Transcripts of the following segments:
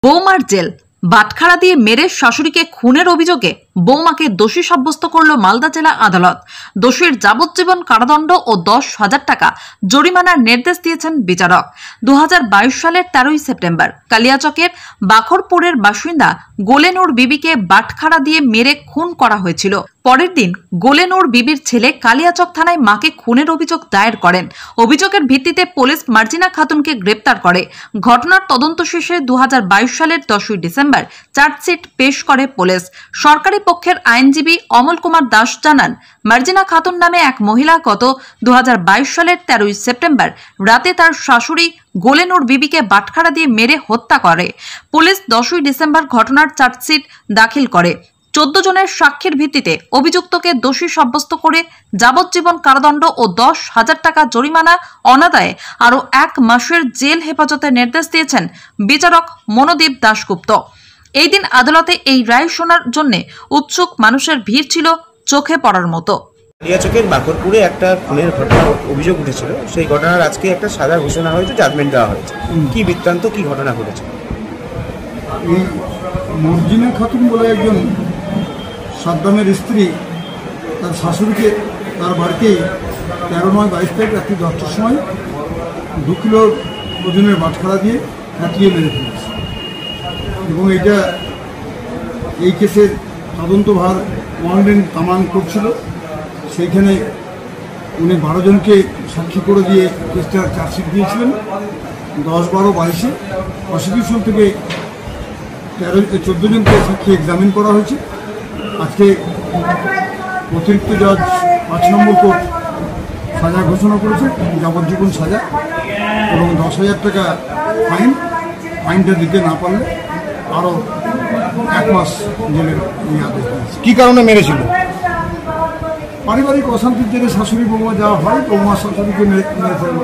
বৌমার জেল বাটখারা দিয়ে মেরে শাশুড়িকে খুনের অভিযোগে বৌমাকে দোষী সাব্যস্ত করল মালদা জেলা আদালত। দোষীর যাবজ্জীবন কারাদণ্ড ও 10,000 টাকা জরিমানার নির্দেশ দিয়েছেন বিচারক। 2022 সালের 13 সেপ্টেম্বর কালিয়াচকের বাখরপুরের বাসিন্দা গোলেনুর বিবিকে বাটখারা দিয়ে মেরে খুন করা হয়েছিল। পরের দিন গোলেনুর বিবির ছেলে কালিয়াচক থানায় মাকে খুনের অভিযোগ দায়ের করেন। অভিযোগের ভিত্তিতে পুলিশ মার্জিনা খাতুনকে গ্রেপ্তার করে। ঘটনার তদন্ত শেষে 2022 সালের 10 ডিসেম্বর চার্জশিট পেশ করে পুলিশ। সরকারি পক্ষের আইনজীবী অমল কুমার দাস জানান, মার্জিনা খাতুন নামে এক মহিলা গত 2022 সালের 13 সেপ্টেম্বর রাতে তার শাশুড়ি গোলেনুর বিবিকে বাটখারা দিয়ে মেরে হত্যা করে। পুলিশ 10 ডিসেম্বর ঘটনার চার্জশিট দাখিল করে। 14 জনের সাক্ষীর ভিত্তিতে অভিযুক্তকে দোষী সাব্যস্ত করে যাবজ্জীবন কারাদণ্ড ও 10,000 টাকা জরিমানা অনাদায়ে আরও 1 মাসের জেল হেফাজতের নির্দেশ দিয়েছেন বিচারক মনোদীপ দাশগুপ্ত। এই দিন আদালতে এই রায় শোনার জন্য উৎসুক মানুষের ভিড় ছিল চোখে পড়ার মতো। কালিয়াচকের বাখরপুরে একটা খুনের ঘটনার অভিযোগ উঠেছিল, সেই ঘটনার আজকে একটা সাজা ঘোষণা হয়েছে, জাজমেন্ট দেওয়া হয়েছে। কি বৃত্তান্ত, কি ঘটনা ঘটেছে? এই মার্জিনা খাতুন বলে একজন সাদ্দামের স্ত্রী তার শাশুড়িকে তার বাড়িতে 13/9/22 তারিখ রাত্রি 10টার সময় 2 কিলো ওজনের বাটখারা দিয়ে কাটিয়ে মেরে ফেলেছে এবং এই কেসের তদন্তভার ওয়ারেন্ট তামান করছিল। সেইখানে উনি 12 জনকে সাক্ষী করে দিয়ে কেসটা চার্জশিট দিয়েছিলেন। 10-12-22 প্রসিকিউশন থেকে 14 জনকে সাক্ষী এক্সামিন করা হয়েছে। আজকে অতিরিক্ত জজ 5 নম্বর কোর্ট সাজা ঘোষণা করেছে, যাবজ্জীবন সাজা এবং 10,000 টাকা ফাইনটা দিতে না পারলে আরও 1 মাস জেলের আদেশ দিয়েছে। কী কারণে মেরেছিল? পারিবারিক অশান্তির জেরে শাশুড়ি বৌমা যাওয়া হয়, বৌমা শাশুড়িকে মেরে ফেলল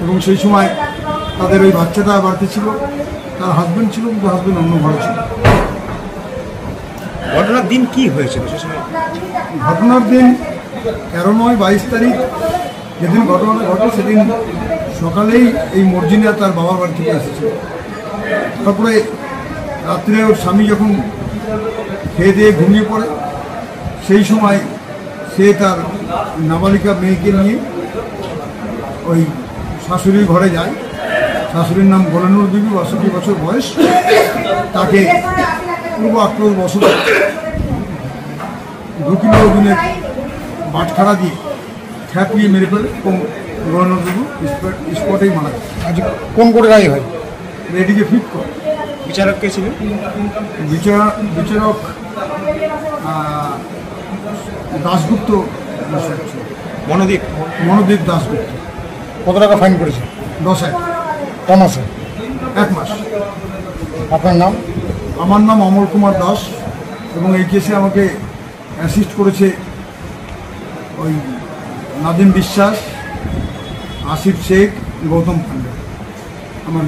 এবং সেই সময় তাদের ওই বাচ্চাটা বাড়িতে ছিল, তার হাজব্যান্ড ছিল, কিন্তু হাজব্যান্ড অন্য ঘরে ছিল। ঘটনার দিন কি হয়েছিল? ঘটনার দিন 13/9/22 তারিখ যেদিন ঘটনাটা ঘটে সেদিন সকালেই এই মর্জিনা তার বাবার বাড়ি থেকে এসেছিল। তারপরে রাত্রে ওর স্বামী যখন খেয়ে দিয়ে ঘুমিয়ে পড়ে, সেই সময় সে তার নাবালিকা মেয়েকে নিয়ে ওই শাশুড়ির ঘরে যায়। শাশুড়ির নাম গোলেনুর বিবি, 62 বছর বয়স। তাকে পূর্ব আক্রোশ বসত 2 কিলো ওজনের বাটখারা দিয়ে ঠ্যাপিয়ে মেরে ফেলে এবং গোলেনুর বিবি স্পটেই মারা যায়। আজ কোন করে রায় হয়? রেডিকে ফিট করে। বিচারক কে ছিলেন? বিচারক দাশগুপ্ত, মনোদীপ দাশগুপ্ত। কত টাকা ফাইন করেছে? 10,000। ক মাসে? 1 মাস। আপনার নাম? আমার নাম অমল কুমার দাস এবং এই কেসে আমাকে অ্যাসিস্ট করেছে ওই নাদিম বিশ্বাস, আসিফ শেখ, গৌতম পান্ডে। আমার